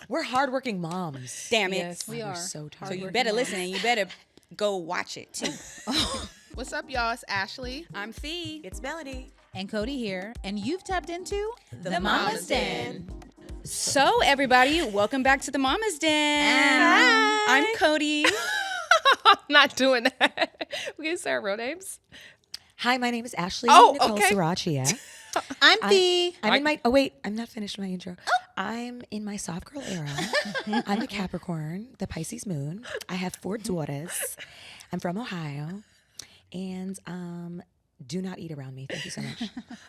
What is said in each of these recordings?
We're hardworking moms. Damn it. Yes, we are. So So tired. you better listen and you better go watch it too. What's up, y'all? It's Ashley. I'm Fee. It's Melanie. And Cody here, and you've tapped into The Mama's Den. So everybody, welcome back to the Mama's Den. Hi. I'm Cody. I'm not doing that. We can say our real names. Hi, my name is Ashley Oh, Nicole okay. Sriracha. I'm Fee. I'm in my. Oh wait, I'm not finished my intro. I'm in my soft girl era. I'm a Capricorn, the Pisces moon. I have 4 daughters. I'm from Ohio, and do not eat around me. Thank you so much.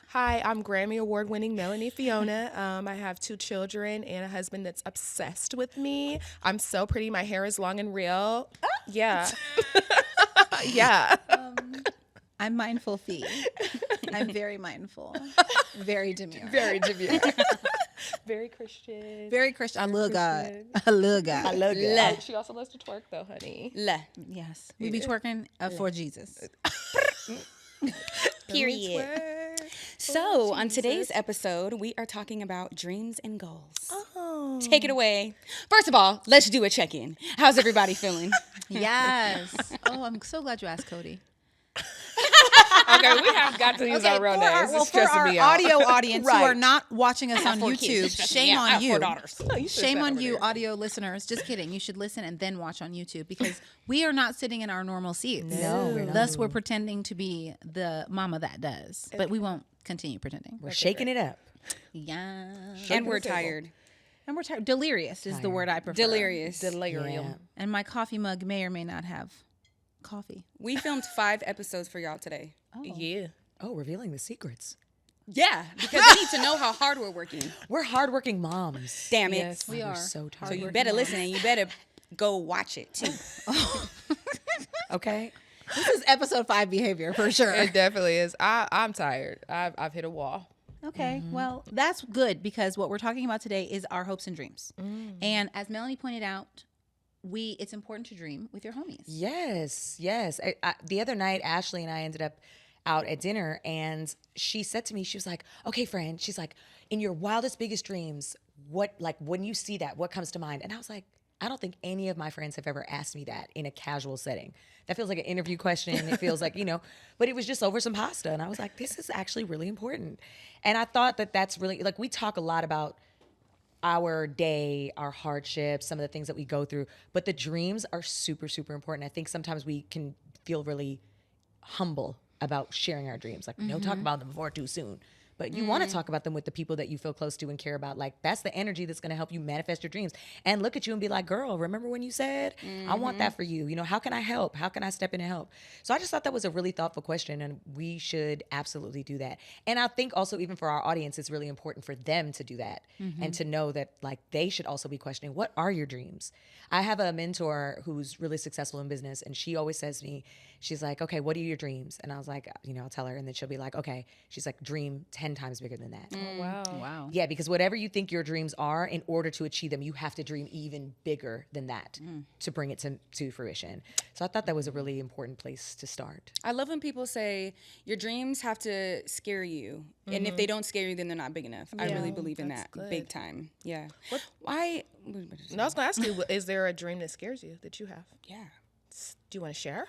Hi, I'm Grammy Award-winning Melanie Fiona. I have 2 children and a husband that's obsessed with me. I'm so pretty. My hair is long and real. Yeah. Yeah. I'm mindful Fee. I'm very mindful. Very demure. Very demure. Very Christian. Very Christian. I love God. Christian. I love God. I love Le. that. She also loves to twerk, though, honey. Le. Yes. We be twerking for Jesus. Period. So on today's episode, we are talking about dreams and goals. Oh. Take it away. First of all, let's do a check-in. How's everybody feeling? Yes. Oh, I'm so glad you asked Cody. Okay, we have got to use our real names. It's for stressing our me out. audio audience who Right. are not watching us on 4 YouTube, kids. It's shame stressing me out. I on have you. 4 daughters. No, you sit Shame that on over you, there. audio listeners. Just kidding. You should listen and then watch on YouTube because we are not sitting in our normal seats. No, we're not. Thus, we're pretending to be the mama that does, but we won't continue pretending. We're shaking it up. Yeah. And we're tired. And we're tired. Delirious is the word I prefer. Delirious. Delirium. Yeah. And my coffee mug may or may not have coffee. We filmed 5 episodes for y'all today. Yeah. Oh, revealing the secrets. Yeah, because we need to know how hard we're working. We're hardworking moms. Damn it. Yes. We We're are. so So tired. you better listen and you better go watch it too. Okay. This is episode 5 behavior for sure. It definitely is. I'm tired. I've hit a wall. Okay, well, that's good because what we're talking about today is our hopes and dreams. And as Melanie pointed out, it's important to dream with your homies. Yes, yes. The other night, Ashley and I ended up out at dinner, and she said to me, she was like, "Okay, friend," she's like, "in your wildest, biggest dreams, what, like, when you see that, what comes to mind?" And I was like, I don't think any of my friends have ever asked me that in a casual setting. That feels like an interview question. It feels like, but it was just over some pasta. And I was like, this is actually really important. And I thought that that's really, like, we talk a lot about our day, our hardships, some of the things that we go through, but the dreams are super, super important. I think sometimes we can feel really humble about sharing our dreams. Like, don't talk about them before too soon. But you want to talk about them with the people that you feel close to and care about. Like, that's the energy that's going to help you manifest your dreams. And look at you and be like, girl, remember when you said, I want that for you? How can I help? How can I step in and help? So I just thought that was a really thoughtful question, and we should absolutely do that. And I think also, even for our audience, it's really important for them to do that and to know that, like, they should also be questioning, what are your dreams? I have a mentor who's really successful in business, and she always says to me, she's like, okay, what are your dreams? And I was like, I'll tell her. And then she'll be like, okay. She's like, dream 10 times bigger than that. Oh, wow. Wow. Yeah, because whatever you think your dreams are, in order to achieve them, you have to dream even bigger than that to bring it to fruition. So I thought that was a really important place to start. I love when people say your dreams have to scare you. And if they don't scare you, then they're not big enough. I Yeah, really believe in that's that good. big time. Yeah. Why? No, I was going to ask you, is there a dream that scares you that you have? Yeah. Do you want to share?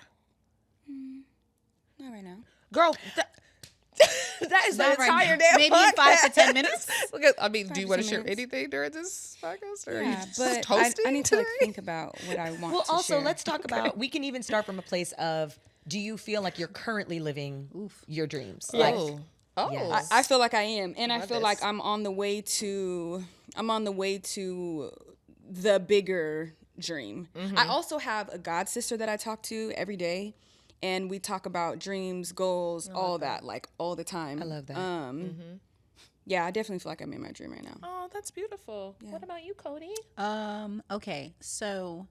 Not right now. Girl, that is the Not right entire now. damn Maybe in 5 to 10 podcast. minutes. Look at, I mean, do you 5 want to to 10 share minutes. anything during this podcast? Or are you Yeah, just but toasting I need to today? think about what I want Well, to also, share. let's talk about, we can even start from a place of, do you feel like you're currently living your dreams? Like, Oh. Yes. I feel like I am, and I Love feel this. like I'm on the way to the bigger dream. I also have a god sister that I talk to every day, and we talk about dreams, goals, all that, like all the time. I love that. Yeah, I definitely feel like I'm in my dream right now. Oh, that's beautiful. What about you, Cody? Okay, so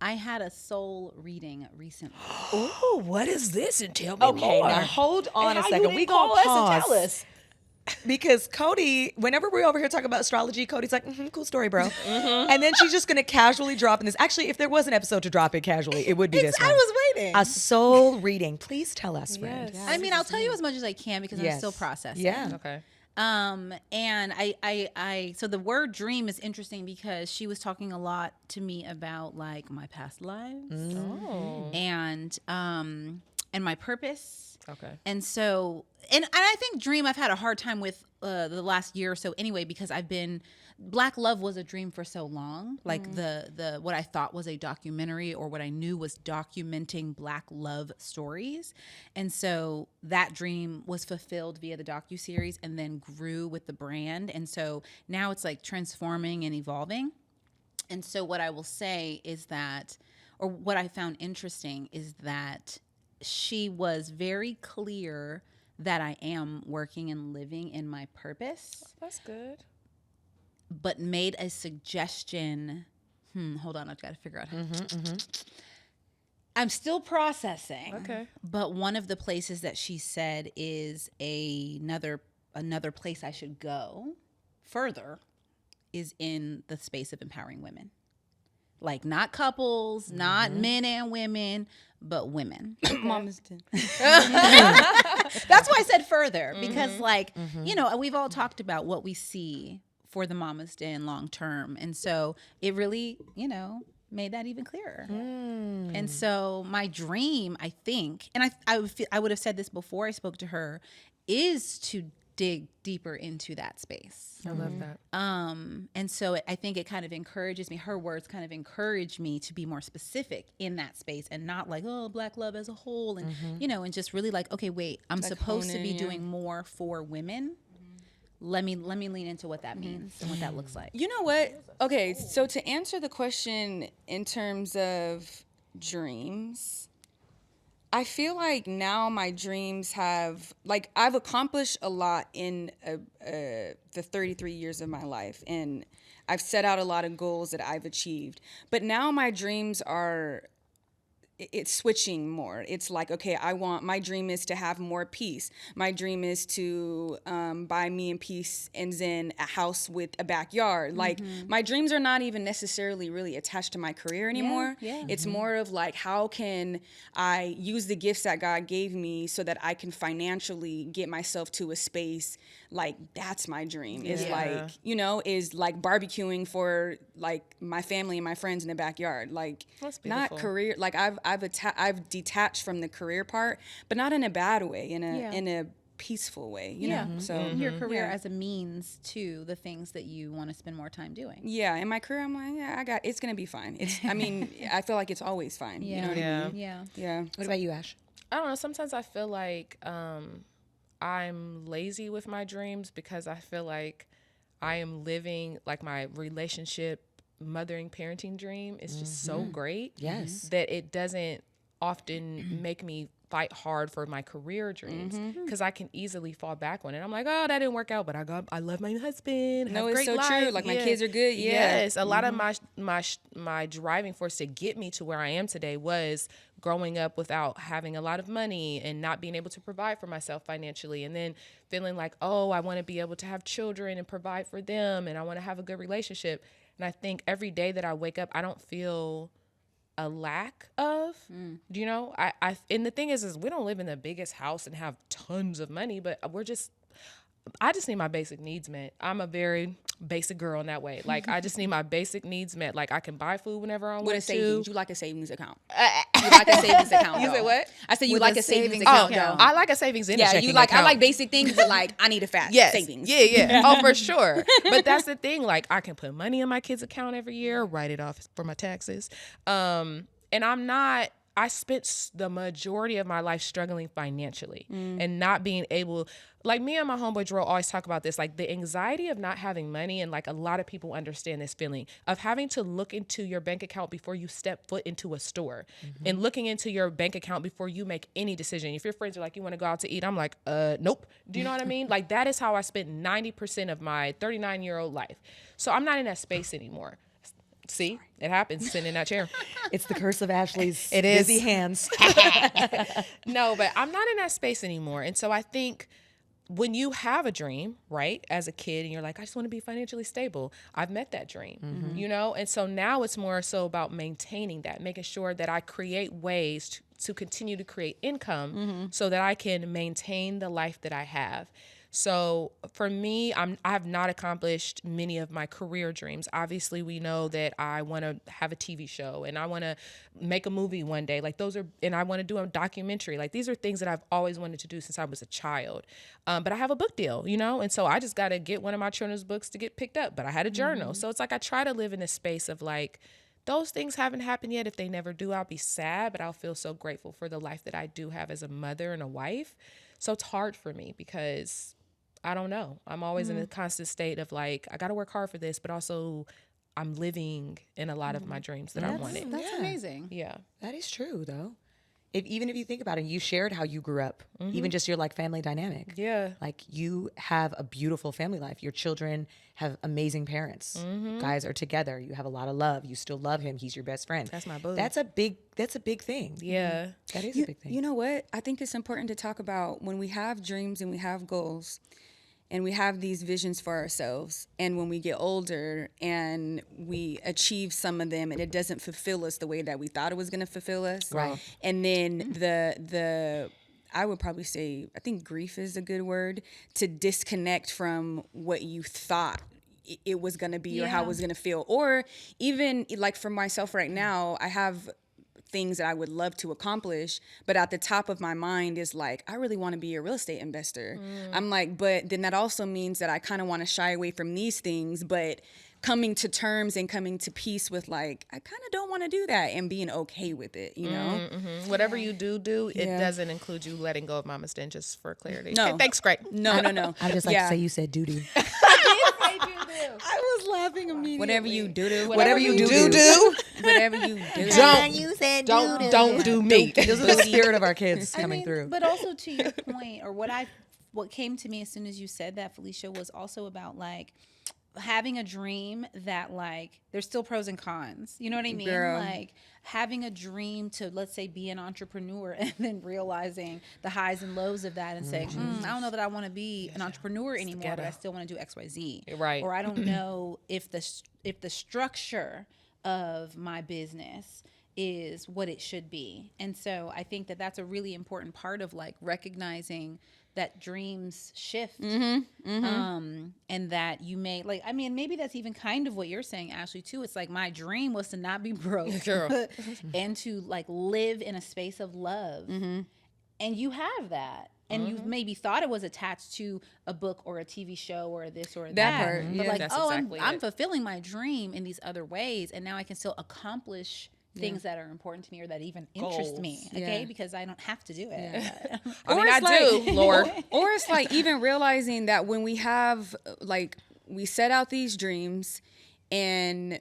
I had a soul reading recently. Oh, what is this? And tell me Okay, more. now Now hold on a How you second. didn't We call gonna us and pause tell us. because Cody, whenever we're over here talking about astrology, Cody's like, cool story, bro. And then she's just gonna casually drop in this. Actually, if there was an episode to drop it casually, it would be this one. I was waiting. A soul reading. Please tell us, friend. Yes. I mean, I'll tell you as much as I can because I'm Yes. still processing. Yeah. Okay. And so the word dream is interesting because she was talking a lot to me about like my past lives Oh. and my purpose. Okay. And so, and I think dream I've had a hard time with the last year or so anyway, because Black Love was a dream for so long. Like the what I thought was a documentary or what I knew was documenting Black love stories. And so that dream was fulfilled via the docuseries and then grew with the brand. And so now it's like transforming and evolving. And so what I will say is that, or what I found interesting is that she was very clear that I am working and living in my purpose, That's good. but made a suggestion. Hold on, I've got to figure out how. I'm still processing. Okay. But one of the places that she said is another place I should go further is in the space of empowering women. Like not couples, not men and women, but women. Mama's Day. That's why I said further, because we've all talked about what we see for the Mama's Den long term. And so it really, made that even clearer. And so my dream, I think, and I would have said this before I spoke to her, is to dig deeper into that space. I love that. And so I think it kind of encourages me, her words kind of encourage me to be more specific in that space and not like, oh, Black love as a whole. And, and just really like, okay, wait, I'm like supposed to be honing, doing more for women. Let me lean into what that means and what that looks like. You know what? Okay, so to answer the question in terms of dreams, I feel like now my dreams have, like, I've accomplished a lot in the 33 years of my life, and I've set out a lot of goals that I've achieved. But now my dreams are, it's switching more. It's like, okay, my dream is to have more peace. My dream is to buy me and peace and zen a house with a backyard. Like, my dreams are not even necessarily really attached to my career anymore. It's more of like, how can I use the gifts that God gave me so that I can financially get myself to a space, like, that's my dream. Is like, is like barbecuing for like my family and my friends in the backyard. Like, That's not beautiful. career. Like, I've detached from the career part, but not in a bad way, in a peaceful way, you know? So Your career as a means to the things that you want to spend more time doing. yeah, in my career, I'm like, it's going to be fine. I feel like it's always fine. You know what I mean? Yeah. What about you, Ash? I don't know. Sometimes I feel like I'm lazy with my dreams because I feel like I am living like my relationship, mothering, parenting dream is just so great. Yes. That it doesn't often make me fight hard for my career dreams because I can easily fall back on it. I'm like, oh, that didn't work out, but I love my husband. No, have it's great so life. true. Like, my kids are good. Yeah. Yes, a lot of my driving force to get me to where I am today was growing up without having a lot of money and not being able to provide for myself financially, and then feeling like, oh, I want to be able to have children and provide for them, and I want to have a good relationship. And I think every day that I wake up, I don't feel a lack of, and the thing is we don't live in the biggest house and have tons of money, but I just need my basic needs met. I'm a very basic girl in that way. Like, I just need my basic needs met. Like, I can buy food whenever I want With a to. savings. You like a savings account. You like a savings account. You though. said what? I said you With like a a savings savings account. account. though. I like a savings and a Yeah, checking you like, I account. like basic things, but like, I need a fat Yes. savings. Yeah. Oh, for sure. But that's the thing. Like, I can put money in my kids' account every year, write it off for my taxes. And I spent the majority of my life struggling financially and not being able, like, me and my homeboy Jerome always talk about this, like the anxiety of not having money. And like, a lot of people understand this feeling of having to look into your bank account before you step foot into a store and looking into your bank account before you make any decision. If your friends are like, you want to go out to eat? I'm like, nope. Do you know what I mean? Like, that is how I spent 90% of my 39-year-old life. So I'm not in that space anymore. See, it happens sitting in that chair. It's the curse of Ashley's It is. busy hands. No, but I'm not in that space anymore. And so I think when you have a dream, right, as a kid, and you're like, I just want to be financially stable, I've met that dream, And so now it's more so about maintaining that, making sure that I create ways to continue to create income so that I can maintain the life that I have. So for me, I have not accomplished many of my career dreams. Obviously, we know that I want to have a TV show and I want to make a movie one day. Like those are, and I want to do a documentary. Like these are things that I've always wanted to do since I was a child. But I have a book deal, you know, and so I just got to get one of my children's books to get picked up. But I had a journal, so it's like I try to live in a space of like, those things haven't happened yet. If they never do, I'll be sad, but I'll feel so grateful for the life that I do have as a mother and a wife. So it's hard for me because I don't know. I'm always in a constant state of like, I got to work hard for this, but also I'm living in a lot of my dreams that I wanted. That's amazing. Yeah. That is true, though. Even if you think about it, you shared how you grew up, even just your like family dynamic. Yeah. Like you have a beautiful family life. Your children have amazing parents. Guys are together. You have a lot of love. You still love him. He's your best friend. That's my boo. That's a big thing. Yeah. That is a big thing. You know what? I think it's important to talk about when we have dreams and we have goals and we have these visions for ourselves. And when we get older and we achieve some of them and it doesn't fulfill us the way that we thought it was going to fulfill us. Right. And then the I would probably say, I think grief is a good word, to disconnect from what you thought it was going to be or how it was going to feel. Or even like for myself right now, I have things that I would love to accomplish, but at the top of my mind is like, I really want to be a real estate investor. I'm like, but then that also means that I kind of want to shy away from these things, but coming to terms and coming to peace with like, I kind of don't want to do that and being okay with it, you know? Whatever you do, it doesn't include you letting go of Mama Stin, just for clarity. No. Okay, thanks, great. No. I just like to say you said doo-doo. I was laughing immediately. Whatever you do. Whatever you do. Whatever you do. Don't do me. This is the spirit of our kids coming through. But also to your point, or what came to me as soon as you said that, Felicia, was also about like having a dream that like there's still pros and cons. You know what I mean? Girl. Like having a dream to, let's say, be an entrepreneur and then realizing the highs and lows of that and saying, I don't know that I want to be an entrepreneur anymore, but I still want to do X, Y, Z. Right. Or I don't know if the structure of my business is what it should be. And so I think that that's a really important part of like recognizing that dreams shift. And that you may like, I mean, maybe that's even kind of what you're saying, Ashley, too. It's like my dream was to not be broke and to like live in a space of love. And you have that. And you maybe thought it was attached to a book or a TV show or this or that. part, But yeah. like, That's oh, exactly I'm it. fulfilling my dream in these other ways. And now I can still accomplish things that are important to me or that even interest me. Okay. Yeah. Because I don't have to do it. I mean, Or I it's do, Lord. Or it's like even realizing that when we have like we set out these dreams and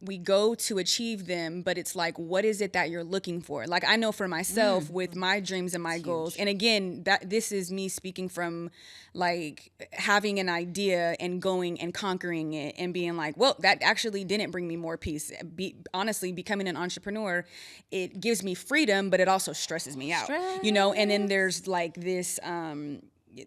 we go to achieve them, but it's like, what is it that you're looking for? Like I know for myself with my dreams and my goals, and again, that this is me speaking from like having an idea and going and conquering it and being like, well, that actually didn't bring me more peace. Honestly, becoming an entrepreneur, it gives me freedom, but it also stresses me out, you know? And then there's like this,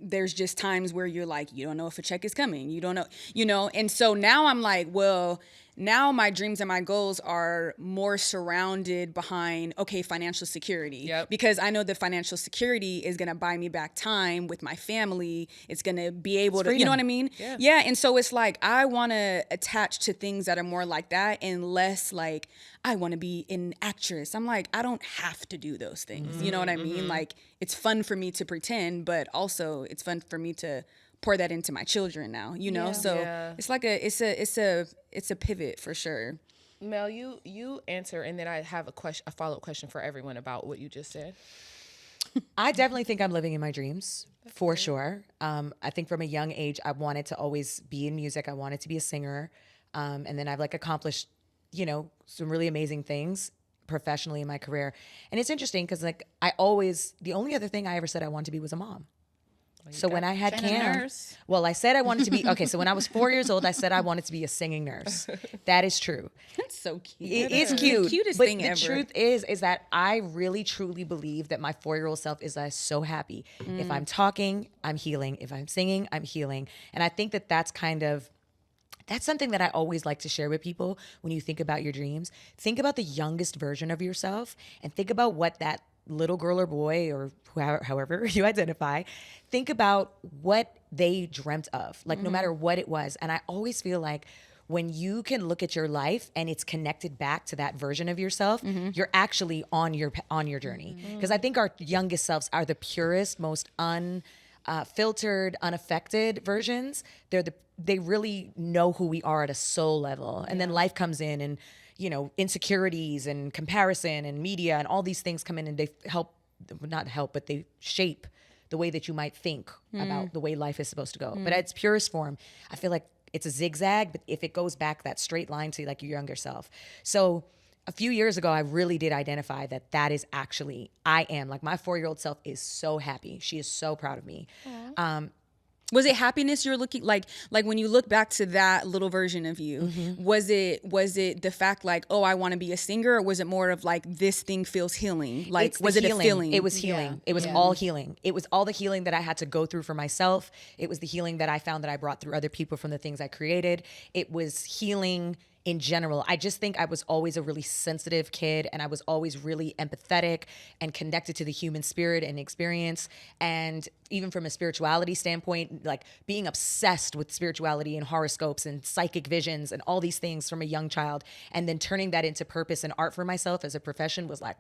there's just times where you're like, you don't know if a check is coming. You don't know, you know? And so now I'm like, well, now my dreams and my goals are more surrounded behind, okay, financial security. Yep. Because I know that financial security is going to buy me back time with my family. It's going to be able to, you know what I mean? Yeah. And so it's like, I want to attach to things that are more like that and less like, I want to be an actress. I'm like, I don't have to do those things. You know what I mean? Like, it's fun for me to pretend, but also it's fun for me to pour that into my children now, you know? So it's like it's a pivot for sure. Mel, you answer, and then I have a follow-up question for everyone about what you just said. I definitely think I'm living in my dreams for sure. I think from a young age, I wanted to always be in music. I wanted to be a singer. And then I've like accomplished, you know, some really amazing things professionally in my career. And it's interesting because like the only other thing I ever said I wanted to be was a mom. So when I had And a Cam, nurse. well, I said I wanted to be, okay, so when I was 4 years old, I said I wanted to be a singing nurse. That is true. That's so cute. It is cute. The cutest but thing the ever. truth is that I really truly believe that my 4-year-old self is so happy. If I'm talking, I'm healing. If I'm singing, I'm healing. And I think that that's something that I always like to share with people when you think about your dreams. Think about the youngest version of yourself and think about what that little girl or boy or however you identify, think about what they dreamt of, like no matter what it was. And I always feel like when you can look at your life and it's connected back to that version of yourself, you're actually on your journey. Because I think our youngest selves are the purest, most filtered, unaffected versions. They really know who we are at a soul level. And then life comes in and, insecurities and comparison and media and all these things come in and they not help, but they shape the way that you might think about the way life is supposed to go. But at its purest form, I feel like it's a zigzag, but if it goes back that straight line to like your younger self. So a few years ago, I really did identify that is actually, I am. Like my 4-year-old self is so happy. She is so proud of me. Was it happiness you're looking like when you look back to that little version of you, was it the fact like, oh, I want to be a singer, or was it more of like this thing feels healing? Like It's was the it healing. a feeling? It was healing. It was all healing. It was all the healing that I had to go through for myself. It was the healing that I found that I brought through other people from the things I created. It was healing in general. I just think I was always a really sensitive kid, and I was always really empathetic and connected to the human spirit and experience. And even from a spirituality standpoint, like being obsessed with spirituality and horoscopes and psychic visions and all these things from a young child, and then turning that into purpose and art for myself as a profession was like,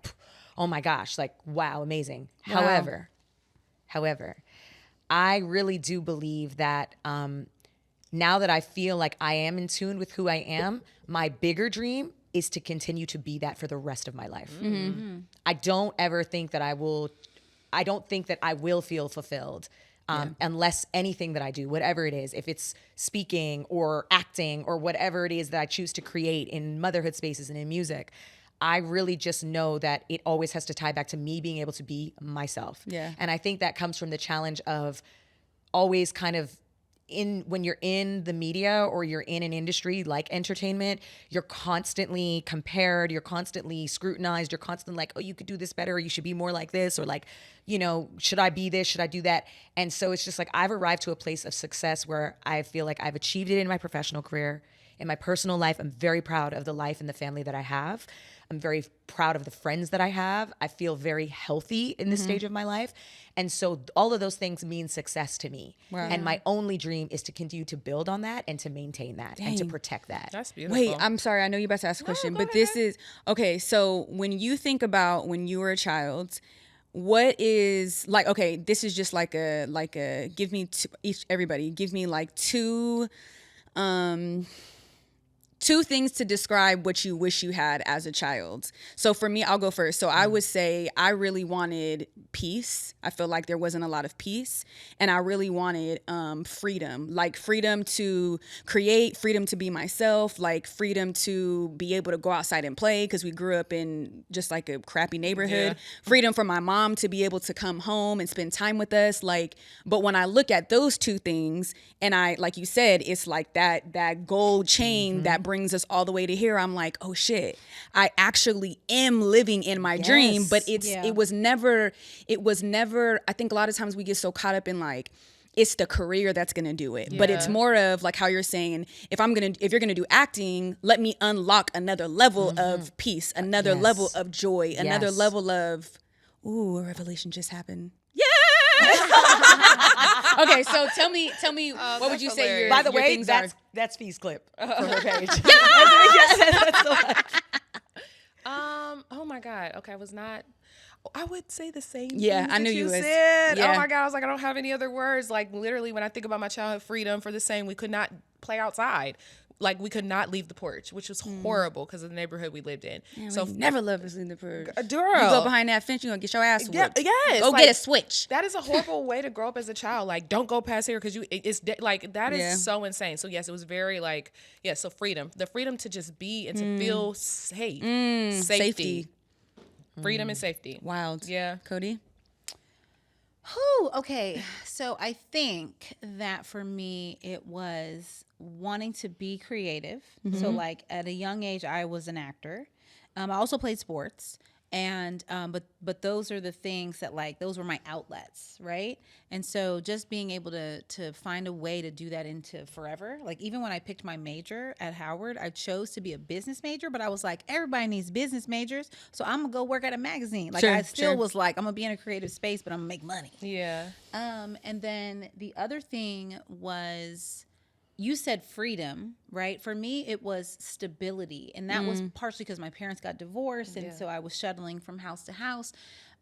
oh my gosh, like, wow, amazing. Wow. However, I really do believe that now that I feel like I am in tune with who I am, my bigger dream is to continue to be that for the rest of my life. I don't ever think that I don't think that I will feel fulfilled unless anything that I do, whatever it is, if it's speaking or acting or whatever it is that I choose to create in motherhood spaces and in music, I really just know that it always has to tie back to me being able to be myself. Yeah. And I think that comes from the challenge of always kind of when you're in the media or you're in an industry like entertainment, you're constantly compared, you're constantly scrutinized, you're constantly like, oh, you could do this better, or you should be more like this, or like, should I be this, should I do that? And so it's just like I've arrived to a place of success where I feel like I've achieved it in my professional career. In my personal life, I'm very proud of the life and the family that I have. I'm very proud of the friends that I have. I feel very healthy in this stage of my life. And so all of those things mean success to me. Wow. And my only dream is to continue to build on that and to maintain that and to protect that. That's beautiful. Wait, I'm sorry. I know you're about to ask a question, but this is okay. So when you think about when you were a child, what is like? Okay, this is just like a give me everybody give me like two things to describe what you wish you had as a child. So for me, I'll go first. So I would say I really wanted peace. I feel like there wasn't a lot of peace. And I really wanted freedom, like freedom to create, freedom to be myself, like freedom to be able to go outside and play because we grew up in just like a crappy neighborhood. Yeah. Freedom for my mom to be able to come home and spend time with us. Like, but when I look at those two things, and I, like you said, it's like that gold chain that brings us all the way to here. I'm like, oh shit, I actually am living in my dream, but it was never, I think a lot of times we get so caught up in like, it's the career that's going to do it. But it's more of like how you're saying, if you're going to do acting, let me unlock another level of peace, another level of joy, another level of, ooh, a revelation just happened. Okay, so tell me, what would you say hilarious. your By the your way, things are? that's Fee's clip for her page. Oh my God. Okay, I would say the same Yeah, things I knew that you was. said. Yeah. Oh my God. I was like, I don't have any other words. Like literally when I think about my childhood freedom for the same, we could not play outside. Like we could not leave the porch, which was horrible because of the neighborhood we lived in. Yeah, so never love us in the porch. Girl. You go behind that fence, you're going to get your ass whooped. Yes. Go like, get a switch. That is a horrible way to grow up as a child. Like, don't go past here because like, that is so insane. So, yes, it was very like, so freedom. The freedom to just be and to feel safe. Safety. Freedom and safety. Wild. Yeah. Cody? Whew, okay. So I think that for me, it was wanting to be creative. So like at a young age, I was an actor. I also played sports. And but those are the things that, like, those were my outlets, right? And so just being able to find a way to do that into forever. Like, even when I picked my major at Howard, I chose to be a business major, but I was like, everybody needs business majors, so I'm gonna go work at a magazine. Like, Sure, I still sure. was like, I'm gonna be in a creative space, but I'm gonna make money. Yeah. And then the other thing was, you said freedom, right? For me, it was stability. And that was partially because my parents got divorced. And so I was shuttling from house to house.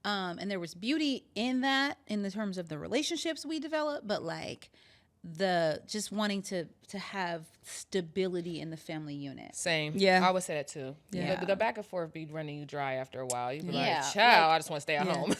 And there was beauty in that, in the terms of the relationships we developed, but like the just wanting to have stability in the family unit. Same. Yeah. I would say that too. Yeah. The back and forth be running you dry after a while. You'd be Yeah, like, child, I just want to stay at home.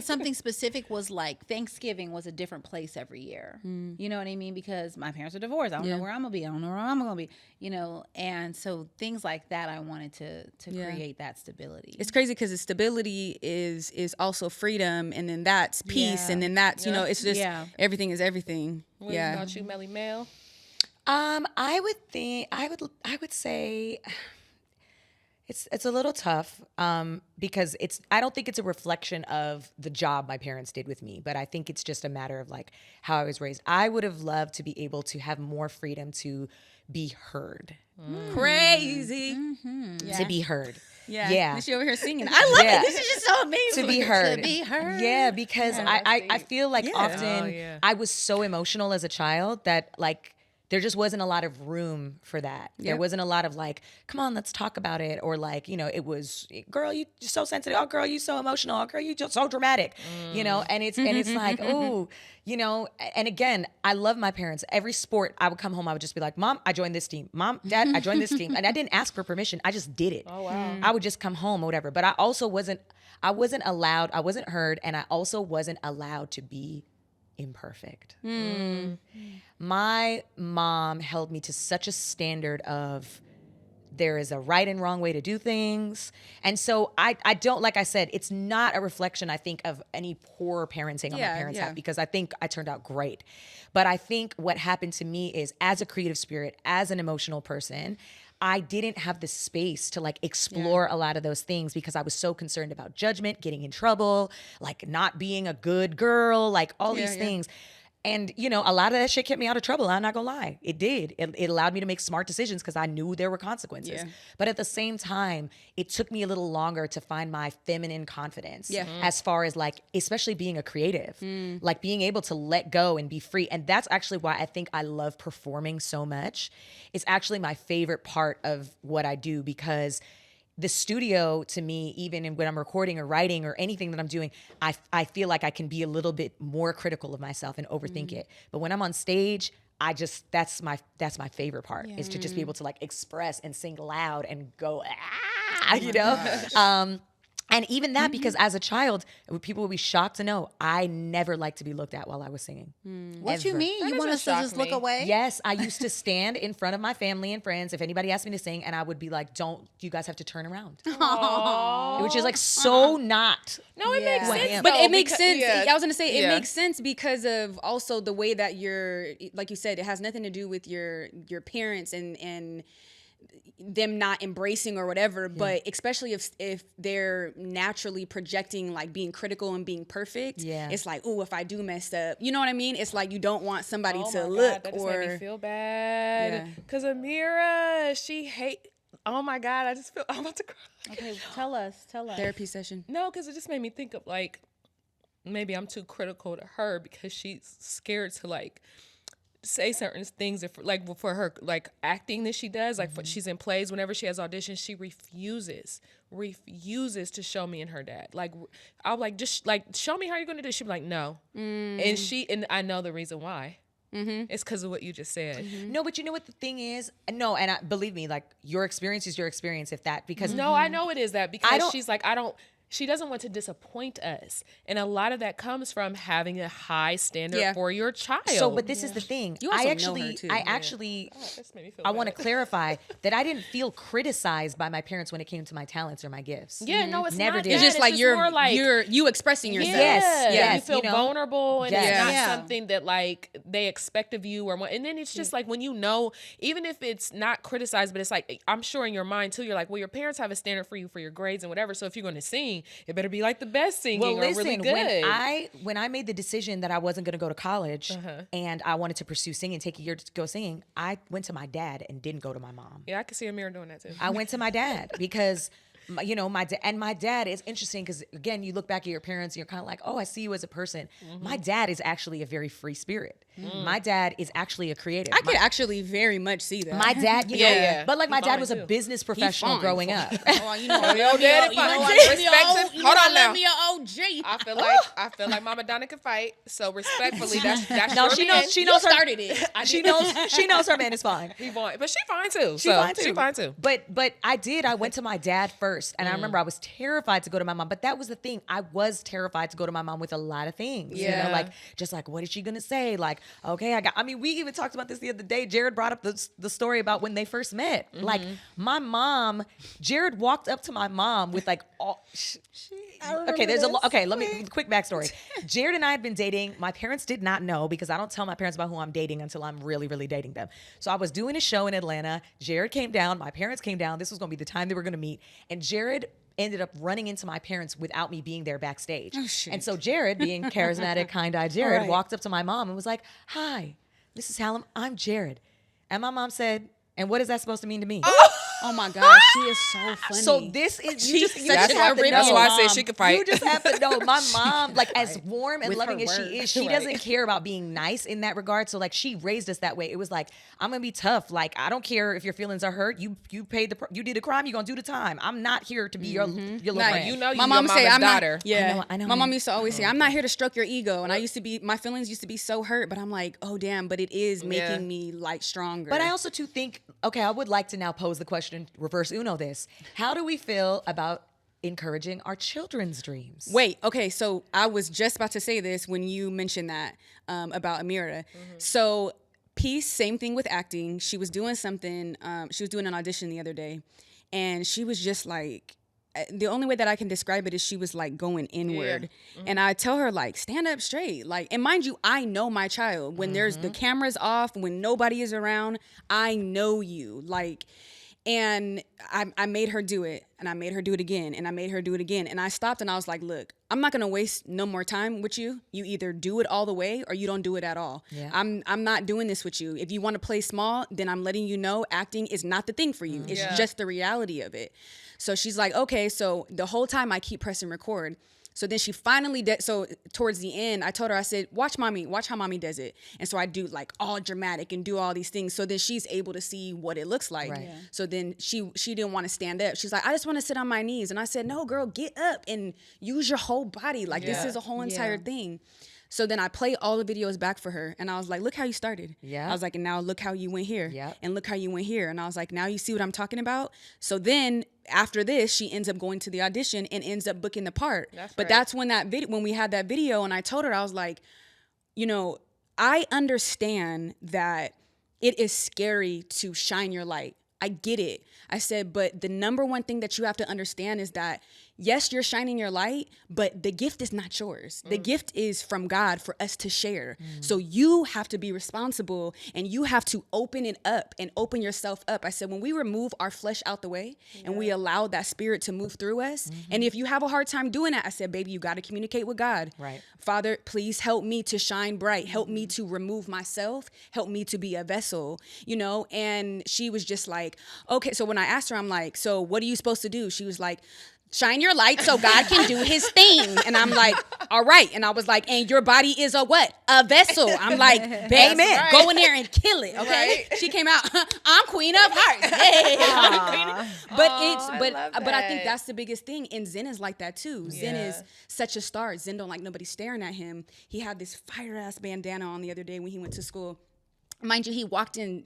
Something specific was like Thanksgiving was a different place every year. You know what I mean? Because my parents are divorced. I don't know where I'm gonna be. I don't know where I'm gonna be. You know, and so things like that, I wanted to create that stability. It's crazy because the stability is also freedom, and then that's peace, and then that's, you know, it's just everything is everything. What Yeah. about you, Melly Mel? I would say it's a little tough because I don't think it's a reflection of the job my parents did with me, but I think it's just a matter of like how I was raised. I would have loved to be able to have more freedom to be heard. Crazy. To be heard. Yeah. Yeah. She over here singing. I love Yeah. it. This is just so amazing. To be heard. To be heard. Yeah, because I feel like often Oh, yeah. I was so emotional as a child that like there just wasn't a lot of room for that. There wasn't a lot of like, come on, let's talk about it. Or like, you know, it was, girl, you're so sensitive. Oh, girl, you so emotional. Oh, girl, you just so dramatic. You know, and it's like, ooh, you know, and again, I love my parents. Every sport, I would come home, I would just be like, Mom, I joined this team. Mom, Dad, I joined this team. And I didn't ask for permission. I just did it. Oh, wow. I would just come home or whatever. But I also wasn't allowed, I wasn't heard, and I also wasn't allowed to be imperfect. My mom held me to such a standard of there is a right and wrong way to do things. And so I don't, like I said, it's not a reflection, I think, of any poor parenting on my parents' have, because I think I turned out great. But I think what happened to me is, as a creative spirit, as an emotional person, I didn't have the space to like explore a lot of those things because I was so concerned about judgment, getting in trouble, like not being a good girl, like all these things. And, you know, a lot of that shit kept me out of trouble. I'm not gonna lie. It did. It allowed me to make smart decisions because I knew there were consequences. Yeah. But at the same time, it took me a little longer to find my feminine confidence as far as like, especially being a creative, like being able to let go and be free. And that's actually why I think I love performing so much. It's actually my favorite part of what I do, because the studio, to me, even when I'm recording or writing or anything that I'm doing, I feel like I can be a little bit more critical of myself and overthink it. But when I'm on stage, that's my favorite part, is to just be able to like express and sing loud and go, you know? And even that, because as a child, people would be shocked to know I never liked to be looked at while I was singing. What you Ever. mean? You That want us to doesn't just shock look me. away? Yes, I used to stand in front of my family and friends if anybody asked me to sing, and I would be like, "Don't you guys have to turn around?" Which is like so not. No, it makes What I sense. am. But though, it makes because- sense. yeah. I was gonna say it Yeah. makes sense because of also the way that you're, like you said, it has nothing to do with your parents and them not embracing or whatever, but especially if they're naturally projecting like being critical and being perfect, it's like, oh, if I do mess up, you know what I mean? It's like you don't want somebody Oh to my look God, that just or made me feel bad. Because Amira, she hate. Oh my God, I just feel I'm about to cry. Okay, tell us. therapy session. No, because it just made me think of like maybe I'm too critical to her because she's scared to like say certain things if like for her like acting that she does, like she's in plays, whenever she has auditions, she refuses to show me and her dad. Like I'll like, just like, show me how you're gonna do it. She'll be like, no. And I know the reason why. It's because of what you just said. No, but you know what the thing is? No, and believe me, like your experience is your experience. If that, because No, I know it is that because don't- she's like, she doesn't want to disappoint us. And a lot of that comes from having a high standard for your child. So, but this is the thing. You also I know her, actually, too. I actually, This made me feel I want to bad. clarify that I didn't feel criticized by my parents when it came to my talents or my gifts. Yeah, no, it's Never not did. that. It's just like you're more like, you expressing yourself. Yes, you yes, feel you know. vulnerable, and Yes. it's not Yeah. something that like they expect of you or what. And then it's just like when you know, even if it's not criticized, but it's like I'm sure in your mind too, you're like, well, your parents have a standard for you for your grades and whatever. So if you're going to sing, singing. It better be like the best singing Well, or listen, really good. when I made the decision that I wasn't going to go to college and I wanted to pursue singing, take a year to go singing, I went to my dad and didn't go to my mom. Yeah, I can see Amira doing that too. I went to my dad because, my dad is interesting because, again, you look back at your parents and you're kind of like, oh, I see you as a person. My dad is actually a very free spirit. My dad is actually a creative. I could actually very much see that. My dad, Yeah. but like my dad fine, was a too. business professional fine, growing up. Oh, you know, Your daddy fine. Respect it. Hold on now. me an OG. I feel like Mama Donna can fight. So respectfully, that's No, your she man. knows. She You knows her. started it. She knows her man is fine. He fine, but she fine too. She fine too. She fine too. But I went to my dad first, and I remember I was terrified to go to my mom. But that was the thing. I was terrified to go to my mom with a lot of things. You Yeah. know, like just like what is she gonna say? Like, okay, we even talked about this the other day. Jared brought up the story about when they first met. Like my mom, Jared walked up to my mom with like all. Okay, there's a lot. Okay, let me quick backstory. Jared and I had been dating. My parents did not know because I don't tell my parents about who I'm dating until I'm really, really dating them. So I was doing a show in Atlanta. Jared came down. My parents came down. This was going to be the time they were going to meet. And Jared ended up running into my parents without me being there backstage. Oh, shit. And so Jared, being charismatic, kind-eyed Jared, Right. walked up to my mom and was like, "Hi, Mrs. Hallam, I'm Jared." And my mom said, "And what is that supposed to mean to me?" Oh my gosh, she is so funny. So this is you just such an have to Arabian know. That's why I said mom. she could fight. You just have to know my mom, like as warm and With loving her as she word. is, she Right. doesn't care about being nice in that regard. So like she raised us that way. It was like, I'm gonna be tough. Like I don't care if your feelings are hurt. You you did a crime. You gonna do the time. I'm not here to be your little Nah, friend. You know you my your mom say mama's I'm daughter. not. Yeah, I know, My mom man. used to always say, "I'm not here to stroke your ego," and my feelings used to be so hurt. But I'm like, oh damn, but it is making me like stronger. But I also too think, okay, I would like to now pose the question, reverse Uno this. How do we feel about encouraging our children's dreams? Wait, okay, so I was just about to say this when you mentioned that about Amira. So, Peace, same thing with acting. She was doing something, she was doing an audition the other day, and she was just like, the only way that I can describe it is she was like going inward. And I tell her, like, stand up straight. Like, and mind you, I know my child. When there's the cameras off, when nobody is around, I know you. Like, and I made her do it, and I made her do it again, and I made her do it again. And I stopped and I was like, look, I'm not gonna waste no more time with you. You either do it all the way or you don't do it at all. Yeah. I'm not doing this with you. If you want to play small, then I'm letting you know acting is not the thing for you. It's Yeah. just the reality of it. So she's like, okay. So the whole time I keep pressing record. So then she finally did. So towards the end, I told her, I said, watch how mommy does it. And so I do like all dramatic and do all these things. So then she's able to see what it looks like. Right. Yeah. So then she didn't want to stand up. She's like, I just want to sit on my knees. And I said, no, girl, get up and use your whole body. Like this Yeah. is a whole entire thing. So then I played all the videos back for her. And I was like, look how you started. Yeah. I was like, and now look how you went here. Yeah. And look how you went here. And I was like, now you see what I'm talking about? So then after this, she ends up going to the audition and ends up booking the part. But That's when when we had that video, and I told her, I was like, you know, I understand that it is scary to shine your light. I get it. I said, but the number one thing that you have to understand is that, yes, you're shining your light, but the gift is not yours. The gift is from God for us to share. So you have to be responsible, and you have to open it up and open yourself up. I said, when we remove our flesh out the way and we allow that spirit to move through us, and if you have a hard time doing that, I said, baby, you got to communicate with God. Right. Father, please help me to shine bright. Help me to remove myself. Help me to be a vessel, you know? And she was just like, okay. So when I asked her, I'm like, so what are you supposed to do? She was like, shine your light so God can do his thing. And I'm like, all right. And I was like, and your body is a what? A vessel. I'm like, amen. right. Go in there and kill it. Okay. Right. She came out, I'm queen of hearts. Yeah. But I think that. that's the biggest thing. And Zen is like that too. Zen Yeah. is such a star. Zen don't like nobody staring at him. He had this fire ass bandana on the other day when he went to school. Mind you, he walked in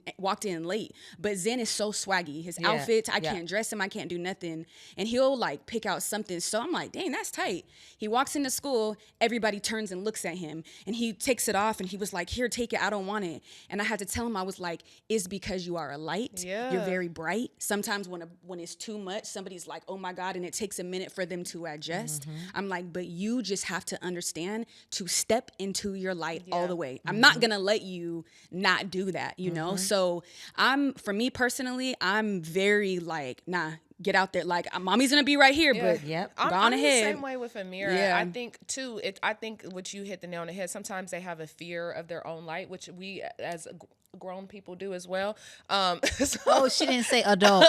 late, but Zen is so swaggy. His outfits, I can't dress him, I can't do nothing. And he'll like pick out something. So I'm like, dang, that's tight. He walks into school, everybody turns and looks at him, and he takes it off, and he was like, here, take it, I don't want it. And I had to tell him, I was like, it's because you are a light. Yeah. You're very bright. Sometimes when it's too much, somebody's like, oh my God, and it takes a minute for them to adjust. I'm like, but you just have to understand to step into your light all the way. I'm not gonna let you not do that, you know? So for me personally, I'm very like, nah, get out there. Like, mommy's gonna be right here, but Yep. go on I'm ahead. the same way with Amira. Yeah. I think too. I think what you hit the nail on the head. Sometimes they have a fear of their own light, which we as grown people do as well. So Oh, she didn't say adult.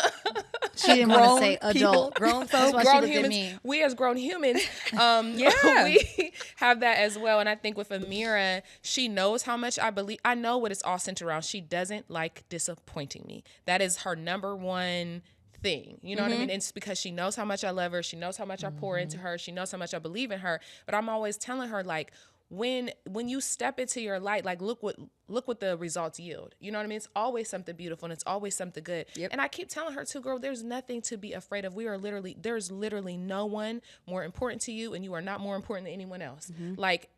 She didn't want to say adult. Grown That's folk, why she grown looked at humans, me. we as grown humans, Yeah. we have that as well. And I think with Amira, she knows how much I believe. I know what it's all centered around. She doesn't like disappointing me. That is her number one thing. You know what I mean? It's because she knows how much I love her. She knows how much I pour into her. She knows how much I believe in her. But I'm always telling her, like, when you step into your light, like, look what the results yield. You know what I mean? It's always something beautiful and it's always something good. Yep. And I keep telling her too, girl, there's nothing to be afraid of. There's literally no one more important to you, and you are not more important than anyone else. Like,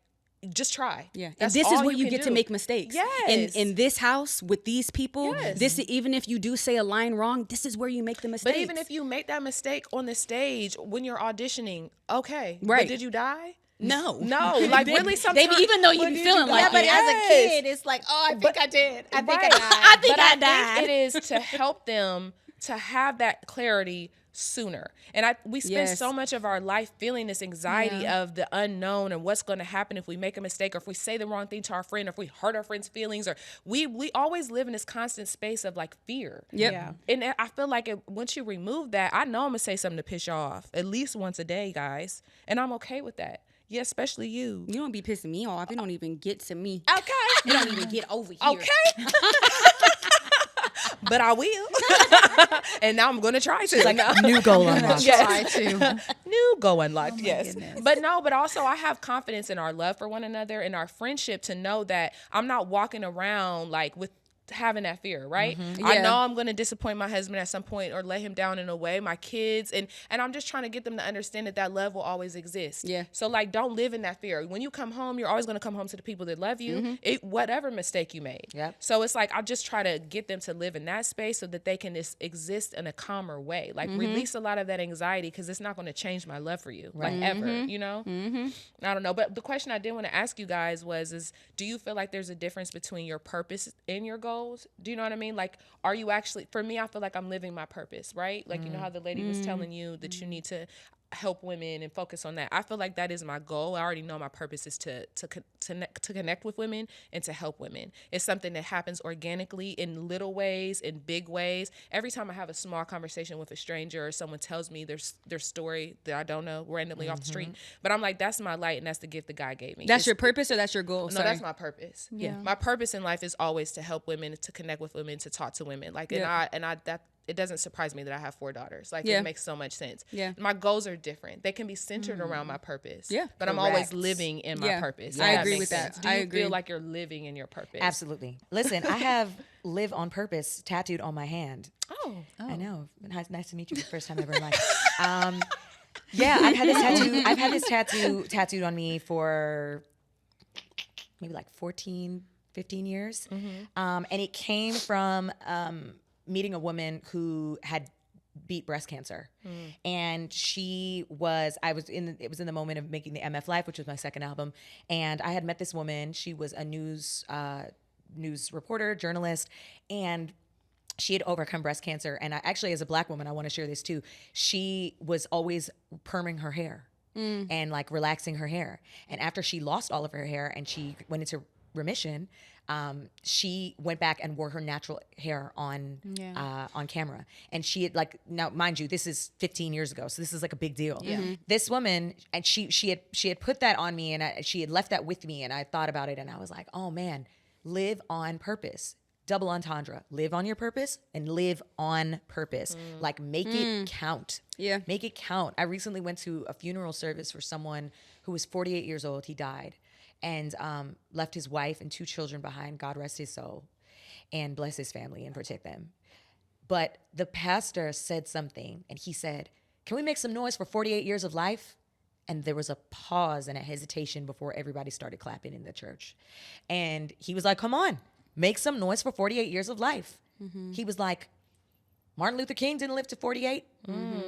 just try. Yeah, and That's this is all where you can get to do. make mistakes. Yes. In this house with these people, Yes. this even if you do say a line wrong, this is where you make the mistake. But even if you make that mistake on the stage when you're auditioning, okay. Right. But did you die? no, No, like really sometimes. They even though you be feeling like Yeah, but it. as a Yes. kid, it's like, oh, I think I did. I think I Right. died. I think But I I died. think it is to help them to have that clarity sooner. And we spend Yes. so much of our life feeling this anxiety of the unknown and what's going to happen if we make a mistake, or if we say the wrong thing to our friend, or if we hurt our friend's feelings, or we always live in this constant space of like fear. Yep. Yeah. And I feel like once you remove that, I know I'm gonna say something to piss y'all off at least once a day, guys, and I'm okay with that. Yeah, especially you. You don't be pissing me off. You don't even get to me. Okay. You don't even get over here. Okay. But I will. And now I'm going to try to. Like new goal unlocked. Try to. New go unlocked, yes. goodness. But also I have confidence in our love for one another and our friendship to know that I'm not walking around like with having that fear, right? I Yeah. know I'm going to disappoint my husband at some point or let him down in a way, my kids, and I'm just trying to get them to understand that love will always exist. Yeah. So like, don't live in that fear. When you come home, you're always going to come home to the people that love you, whatever mistake you made. Yep. So it's like, I just try to get them to live in that space so that they can just exist in a calmer way, like release a lot of that anxiety, because it's not going to change my love for you, like ever, you know? I don't know. But the question I did want to ask you guys is do you feel like there's a difference between your purpose and your goals? Do you know what I mean? Like, are you actually, for me, I feel like I'm living my purpose, right? Like, you know how the lady was telling you that you need to help women and focus on that. I feel like that is my goal. I already know my purpose is to connect with women and to help women. It's something that happens organically in little ways, in big ways. Every time I have a small conversation with a stranger or someone tells me their story that I don't know randomly off the street, but I'm like, that's my light and that's the gift that God gave me. That's It's- your purpose or that's your goal? no, Sorry. that's my purpose. Yeah. My purpose in life is always to help women, to connect with women, to talk to women. Like, Yeah. and I that it doesn't surprise me that I have 4 daughters. Like, Yeah. it makes so much sense. Yeah. My goals are different. They can be centered around my purpose. Yeah. But I'm always Correct. living in my Yeah. purpose. I if agree makes with that. sense. Do I you agree. feel like you're living in your purpose? Absolutely. Listen, I have live on purpose tattooed on my hand. Oh. I know. Nice to meet you for the first time ever in life. Yeah, I've had this tattoo. I've had this tattooed on me for maybe like 14, 15 years. And it came from meeting a woman who had beat breast cancer. And it was in the moment of making the MF Life, which was my second album. And I had met this woman. She was a news reporter, journalist, and she had overcome breast cancer. And I actually, as a Black woman, I want to share this too. She was always perming her hair and like relaxing her hair. And after she lost all of her hair and she went into remission, she went back and wore her natural hair on camera. And she had, like, now mind you, this is 15 years ago, so this is like a big deal. This woman, and she had put that on me, and she had left that with me, and I thought about it, and I was like, oh man, live on purpose. Double entendre. Live on your purpose and live on purpose. Like, make it count. Yeah. Make it count. I recently went to a funeral service for someone who was 48 years old. He died and left his wife and 2 children behind. God rest his soul and bless his family and protect them. But the pastor said something, and he said, can we make some noise for 48 years of life? And there was a pause and a hesitation before everybody started clapping in the church. And he was like, come on, make some noise for 48 years of life. He was like, Martin Luther King didn't live to 48.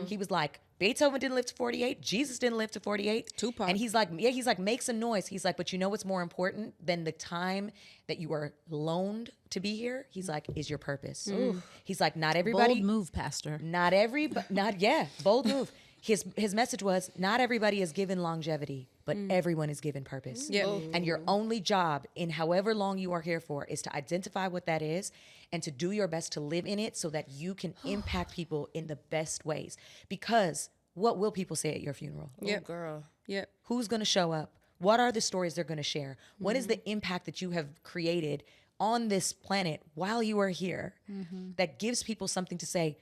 He was like, Beethoven didn't live to 48. Jesus didn't live to 48. Tupac. And he's like, make some noise. He's like, but you know what's more important than the time that you are loaned to be here? He's like, is your purpose. He's like, not everybody. Bold move, Pastor. Bold move. His message was, not everybody is given longevity, but everyone is given purpose. Yeah. And your only job in however long you are here for is to identify what that is and to do your best to live in it so that you can impact people in the best ways. Because what will people say at your funeral? Yep. Oh, girl. Yep. Who's going to show up? What are the stories they're going to share? What is the impact that you have created on this planet while you are here that gives people something to say,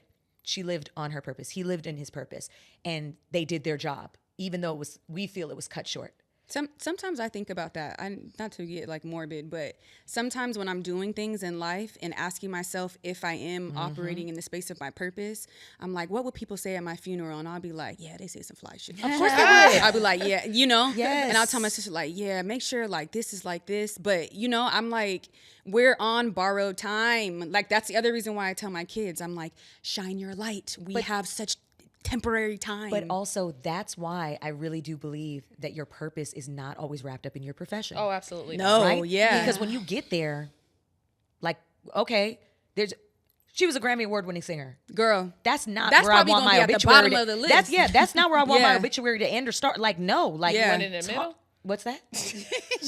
she lived on her purpose. He lived in his purpose. And they did their job, even though we feel it was cut short. Sometimes I think about that. Not to get like morbid, but sometimes when I'm doing things in life and asking myself if I am operating in the space of my purpose, I'm like, what would people say at my funeral? And I'll be like, yeah, they say some fly shit. Of course they would. I'll be like, yeah, Yes. And I'll tell my sister like, yeah, make sure like this is like this. But I'm like, we're on borrowed time. Like that's the other reason why I tell my kids, I'm like, shine your light. We have such temporary time. But also, that's why I really do believe that your purpose is not always wrapped up in your profession. Oh, absolutely. No. Right? yeah. Because when you get there, like, okay, she was a Grammy Award-winning singer. Girl. That's not That's where I probably want gonna my be at the obituary. bottom of the That's list. that's not where I want my Yeah. obituary to end or start. Like, no, like, Yeah. One in the middle? what's that?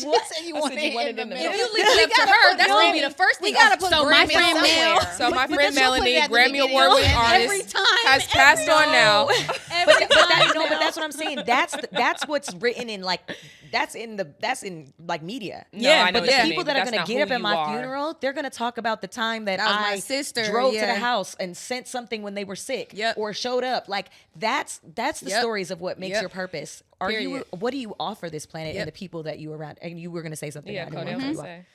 What? You I want said you want it in the middle. If you leave it up to her, that's gonna be the first We thing. gotta put so my Grammy friend Mel, somewhere. So my But friend she'll put it Melanie, at the Grammy beginning Award winning and artist, every time, has passed on now. But that's what I'm saying. That's what's written in like that's in like media. Yeah, I know But what the you mean, people but that are that's going not to get up who at you my are. funeral, they're going to talk about the time that That was I my sister, drove to the yeah. house and sent something when they were sick Yep. or showed up. Like that's the Yep. stories of what makes Yep. your purpose. Period. What do you offer this planet Yep. and the people that you around? And you were going to say something. Yeah, I didn't Cody, I want was to gonna cut you say.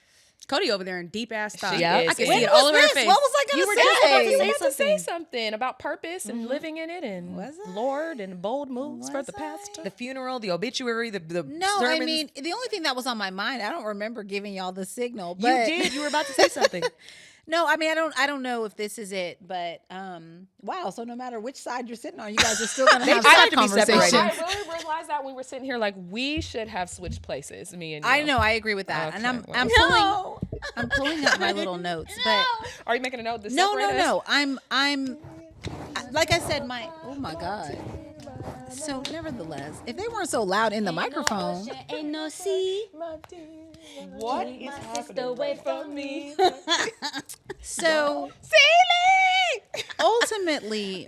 Cody over there in deep ass thought. Yeah. I can When see it was all over her this? face. What was I gonna You were say? just about to You say were about to say something. something about purpose and living in it and Was I? Lord and bold moves for Was the I? pastor. The funeral, the obituary, the No, sermons. I mean the only thing that was on my mind. I don't remember giving y'all the signal. you But did. You were about to say something. No, I mean I don't know if this is it, but wow. So no matter which side you're sitting on, you guys are still gonna have just that have to be separated. conversation. I really realized that when we were sitting here, like we should have switched places, me and you. I know, I agree with that, and Okay, I'm pulling up my little notes, but Are you making a note? To no, separate us? I'm like I said, oh my God. So nevertheless, if they weren't so loud in the microphone, Ain't no sea. What is happening right from me? so Celie! ultimately,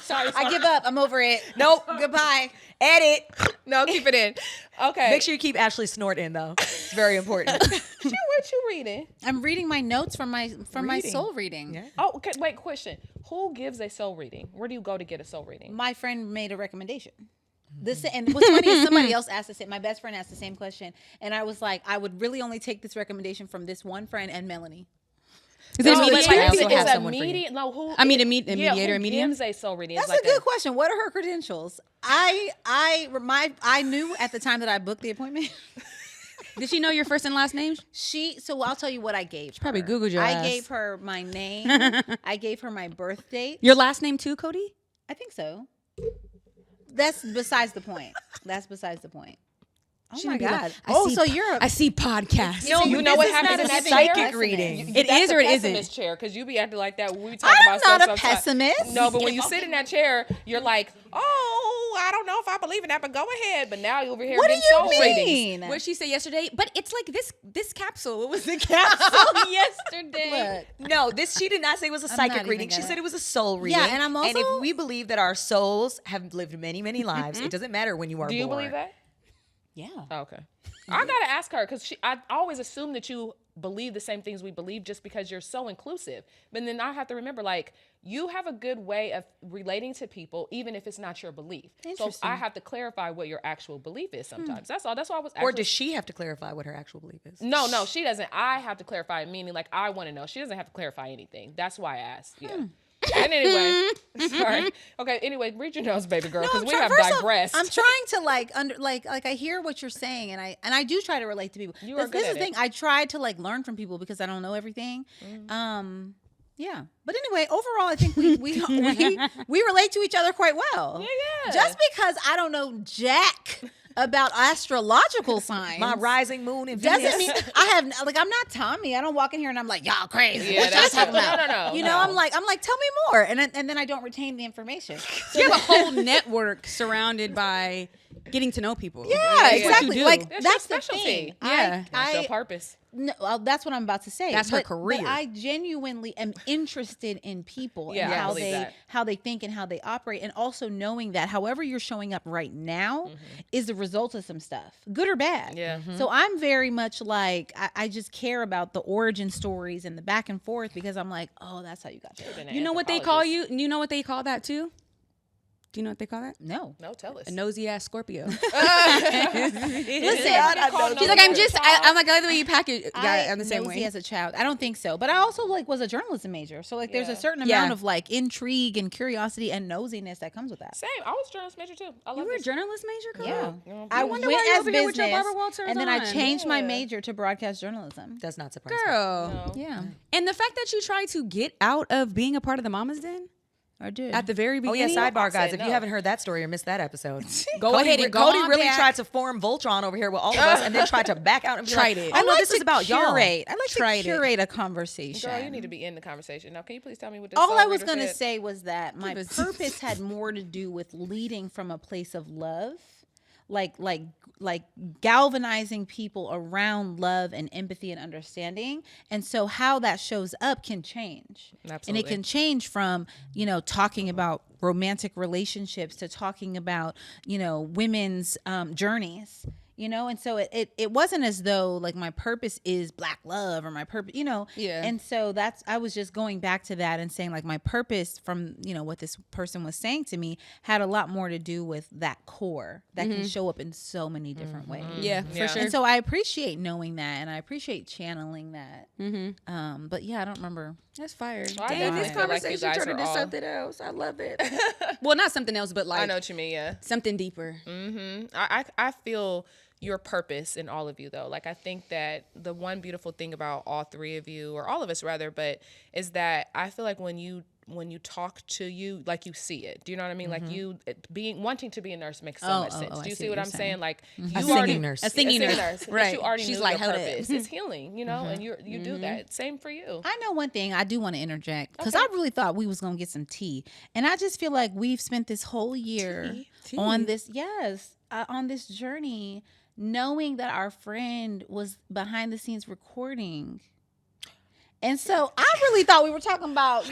Sorry. I give up. I'm over it. Nope. Goodbye. Edit. No, keep it in. Okay. Make sure you keep Ashley Snort in though. It's very important. What you reading? I'm reading my notes from my Reading. soul reading. Yeah. Oh, okay. Wait, question. Who gives a soul reading? Where do you go to get a soul reading? My friend made a recommendation. This and what's funny is somebody else asked the same. My best friend asked the same question, and I was like, I would really only take this recommendation from this one friend and Melanie. Is it No, a but mediator? I also Is have a someone for you. mediator? No, who? I mean, a mediator, who a medium? gives a soul reading? That's It's like a good question. What are her credentials? I knew at the time that I booked the appointment. Did she know your first and last name? So I'll tell you what I gave. probably her. Googled your I ass. gave her my name. I gave her my birth date. Your last name too, Cody? I think so. That's besides the point. That's besides the point. Oh She my gonna be like, God. I Oh, see so you're I see podcasts. No, You but know this what is happens not in a that psychic chair? reading. It is or it isn't? Pessimist chair, because you be acting like that when we talk I'm about stuff not a sometimes. pessimist. No, but when you sit in that chair, you're like, oh, I don't know if I believe in that, but go ahead. But now you're over here What do getting soul you readings. mean? What did she say yesterday? But it's like this capsule. It was the capsule yesterday. Look, No, she did not say it was a psychic not reading. even She gonna- said it was a soul reading. and I'm And also- if we believe that our souls have lived many, many lives, it doesn't matter when you are Do you born. believe that? yeah. Oh, okay. I gotta ask her because I always assume that you believe the same things we believe just because you're so inclusive. But then I have to remember, like, you have a good way of relating to people, even if it's not your belief. So Interesting. I have to clarify what your actual belief is sometimes. That's all. That's why I was. Or actually- does she have to clarify what her actual belief is? No, she doesn't. I have to clarify it, meaning like I want to know. She doesn't have to clarify anything. That's why I asked. Yeah. And anyway, sorry. Okay. Anyway, read your notes, baby girl, because we have First off, digressed. I'm trying to like I hear what you're saying, and I do try to relate to people. You are This good is at the thing. it. I try to like learn from people because I don't know everything. Yeah. But anyway, overall, I think we relate to each other quite well. Yeah. Just because I don't know jack about astrological signs. My rising moon and doesn't Venus. mean I have like I'm not Tommy. I don't walk in here and I'm like, y'all crazy. Yeah, What y'all that's talking true. about? No. You know, I'm like, tell me more, and then I don't retain the information. You have a whole network surrounded by getting to know people. Yeah, Yeah. exactly. do. Like That's that's your the specialty. thing. Yeah. That's your purpose. No, that's what I'm about to say. That's her But career. I genuinely am interested in people Yeah, and I how believe that. how they think and how they operate, and also knowing that however you're showing up right now is the result of some stuff, good or bad. Yeah. So I'm very much like I just care about the origin stories and the back and forth because I'm like, oh, that's how you got there. You know what they call you? You know what they call that too? Do you know what they call that? No. No, tell us. A nosy ass Scorpio. Listen, She's like, I'm like, I like the way you pack it. Yeah, I'm the same nosy way. as a child. I don't think so, but I also like was a journalism major, so like there's a Yeah. certain Yeah. amount of like intrigue and curiosity and nosiness that comes with that. Same. I was a journalist major too. I You love were a this. journalist major, girl? Yeah, I wonder went why you're as over here with your business, Barbara Walters and then I on. changed my Yeah. major to broadcast journalism. Does not surprise me. Girl. No. Yeah, And the fact that you tried to get out of being a part of the Mama's Den I did. at the very Oh yeah, beginning. sidebar I guys. said If no. you haven't heard that story or missed that episode, Go Cody, ahead and go Cody on really back. tried to form Voltron over here with all of us, and then tried to back out and be Tried like, it. "Oh no, this is about y'all." curate. I like Tried to it. curate a conversation. Girl, you need to be in the conversation. Now, can you please tell me what this All song I was reader going to said? say was that my Give us- purpose had more to do with leading from a place of love, like galvanizing people around love and empathy and understanding. And so how that shows up can change. And it Absolutely. can change from, talking about romantic relationships to talking about, women's journeys. And so it wasn't as though like my purpose is Black love or my purpose, Yeah. And so I was just going back to that and saying like my purpose from, what this person was saying to me had a lot more to do with that core that can show up in so many different ways. Yeah, for Yeah. sure. And so I appreciate knowing that and I appreciate channeling that. But yeah, I don't remember. That's fire. Well, I Dang, definitely this feel like you conversation guys turned are into all- something else. I love it. Well, not something else, but like I know what you mean. Yeah. something deeper. I feel your purpose in all of you though. Like I think that the one beautiful thing about all three of you, or all of us rather, but is that I feel like when you talk to you, like you see it. Do you know what I mean? Like you wanting to be a nurse makes so much sense. Do you see what I'm saying? Like you A already singing nurse. A singing nurse. that Right. You already She's knew like, your hold it. purpose. It's healing, and you do that. Same for you. I know one thing I do want to interject because I really thought we was going to get some tea. And I just feel like we've spent this whole year on this, on this journey, knowing that our friend was behind the scenes recording. And so I really thought we were talking about,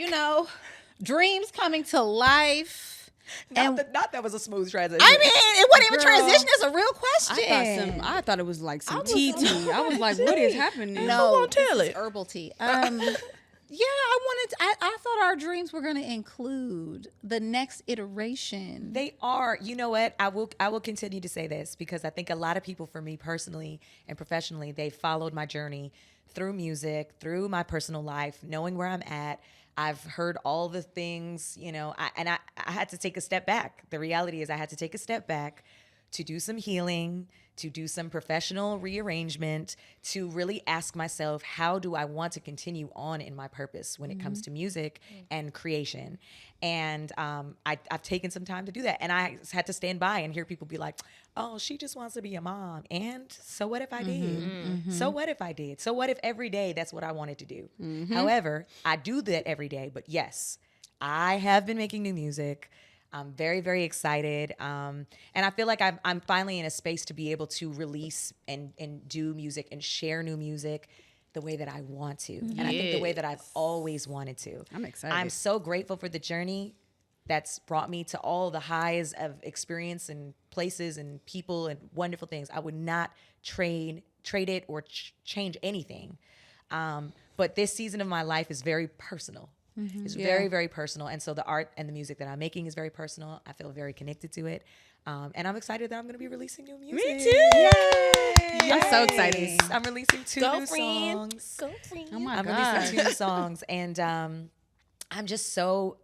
dreams coming to life. Not that was a smooth transition. I mean, it wasn't even Girl, transition. It's a real question. I thought it was like some tea. I was like, what is happening? No, won't tell this is it? herbal tea. Yeah, I thought our dreams were going to include the next iteration. They are. You know what? I will continue to say this because I think a lot of people, for me personally and professionally, they followed my journey through music, through my personal life, knowing where I'm at. I've heard all the things, I had to take a step back. The reality is I had to take a step back to do some healing, to do some professional rearrangement, to really ask myself, how do I want to continue on in my purpose when it comes to music and creation? And I've taken some time to do that. And I had to stand by and hear people be like, oh, she just wants to be a mom. And so what if I did? So what if I did? So what if every day that's what I wanted to do? However, I do that every day. But yes, I have been making new music. I'm very, very excited. And I feel like I'm finally in a space to be able to release and do music and share new music the way that I want to. And I think the way that I've always wanted to. I'm excited. I'm so grateful for the journey that's brought me to all the highs of experience and places and people and wonderful things. I would not trade it or change anything. But this season of my life is very personal. It's very, very personal. And so the art and the music that I'm making is very personal. I feel very connected to it. And I'm excited that I'm going to be releasing new music. Me too. Yay! I'm so excited. I'm releasing two new songs. Oh my I'm god. releasing two new songs. And I'm just so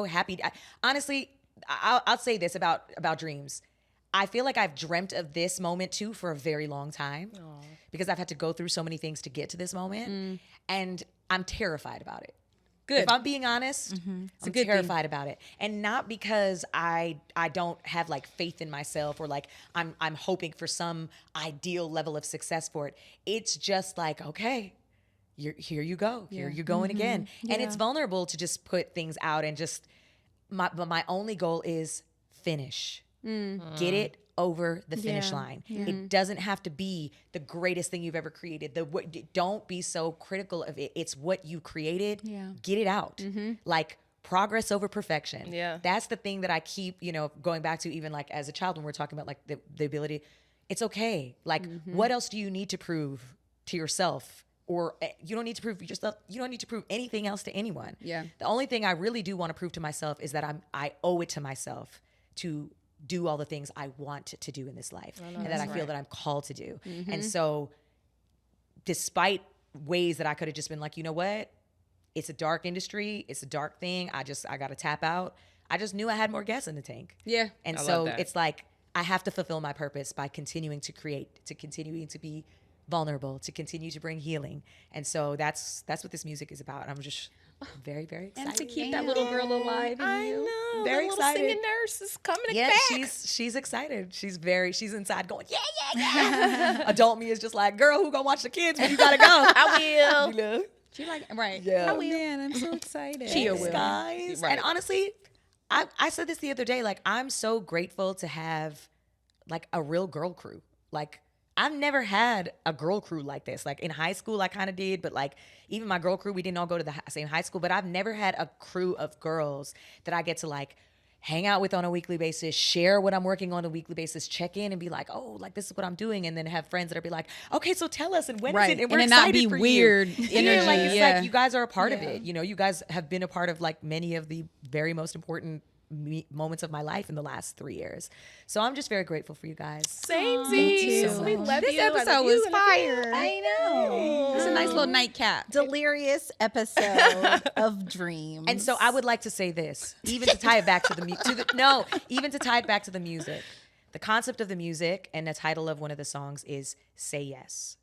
happy. Honestly, I'll say this about dreams. I feel like I've dreamt of this moment too for a very long time because I've had to go through so many things to get to this moment. And I'm terrified about it. Good. If I'm being honest, a I'm good thing. terrified about it. And not because I don't have like faith in myself or like I'm hoping for some ideal level of success for it. It's just like, okay, here you go. Here you're going again. And it's vulnerable to just put things out and just but my only goal is finish. Get it over the finish line. It doesn't have to be the greatest thing you've ever created. Don't be so critical of it. It's what you created. Yeah. Get it out. Like progress over perfection. Yeah. That's the thing that I keep, going back to even like as a child when we're talking about like the ability. It's okay. Like what else do you need to prove to yourself? Or you don't need to prove yourself. You don't need to prove anything else to anyone. Yeah. The only thing I really do want to prove to myself is that I owe it to myself to do all the things I want to do in this life and that I feel that I'm called to do. And so despite ways that I could have just been like, you know what? It's a dark industry. It's a dark thing. I got to tap out. I just knew I had more gas in the tank. Yeah. And I so love that. it's like, I have to fulfill my purpose by continuing to create, to continuing to be vulnerable, to continue to bring healing. And so that's what this music is about. I'm just very, very excited. And to keep that little girl alive in I you. know. Very the little excited. singing nurse is coming Yeah, back. she's excited. She's inside going, yeah. Adult me is just like, girl, who gonna watch the kids when you gotta go? I will. You know? She like, right. Yeah. Oh, man, I'm so excited. Chia Thanks, will. guys. Right. And honestly, I said this the other day, like I'm so grateful to have like a real girl crew. Like I've never had a girl crew like this. Like in high school, I kind of did, but like even my girl crew, we didn't all go to the same high school, but I've never had a crew of girls that I get to like hang out with on a weekly basis, share what I'm working on a weekly basis, check in and be like, oh, like this is what I'm doing. And then have friends that'll be like, okay, so tell us, and when is Right. it? And we're it not excited be for you. weird Yeah, energy. like it's Yeah. like you guys are a part of it. You guys have been a part of like many of the very most important moments of my life in the last 3 years. So I'm just very grateful for you guys. Samesies. We love This you. I love episode you. was I love you. fire. I know. It's a nice little nightcap. Delirious episode of dreams. And so I would like to say this, even to tie it back to even to tie it back to the music. The concept of the music and the title of one of the songs is Say Yes.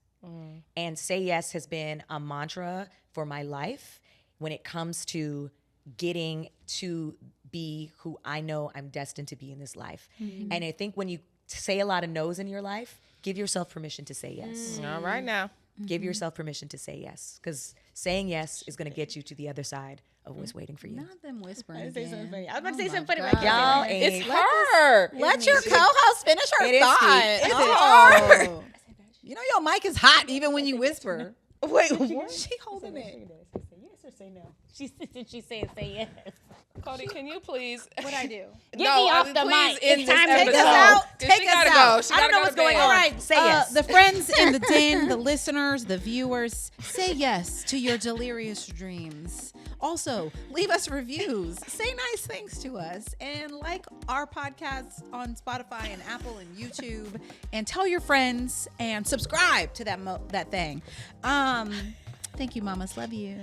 And Say Yes has been a mantra for my life when it comes to getting to be who I know I'm destined to be in this life. And I think when you say a lot of no's in your life, give yourself permission to say yes. All right now. Give yourself permission to say yes, because saying yes is going to get you to the other side of what's waiting for you. Not them whispering. I was about to say something funny. I was about to Oh say my something funny, but I God. can't say Y'all it. ain't. It's her. Let your co-host finish her It is thought. sweet. Oh. You know your mic is hot even when you whisper. Wait, what? She holding it. Yes or say no? She said say yes. Cody, can you please? What I do? Get me off the mic. It's time to Take us go. out. She Take gotta us go. out. She I don't gotta know go what's to going bed. on. All right, say yes. The friends in the den, the listeners, the viewers, say yes to your delirious dreams. Also, leave us reviews. Say nice things to us. And like our podcast on Spotify and Apple and YouTube. And tell your friends and subscribe to that thing. Thank you, mamas. Love you.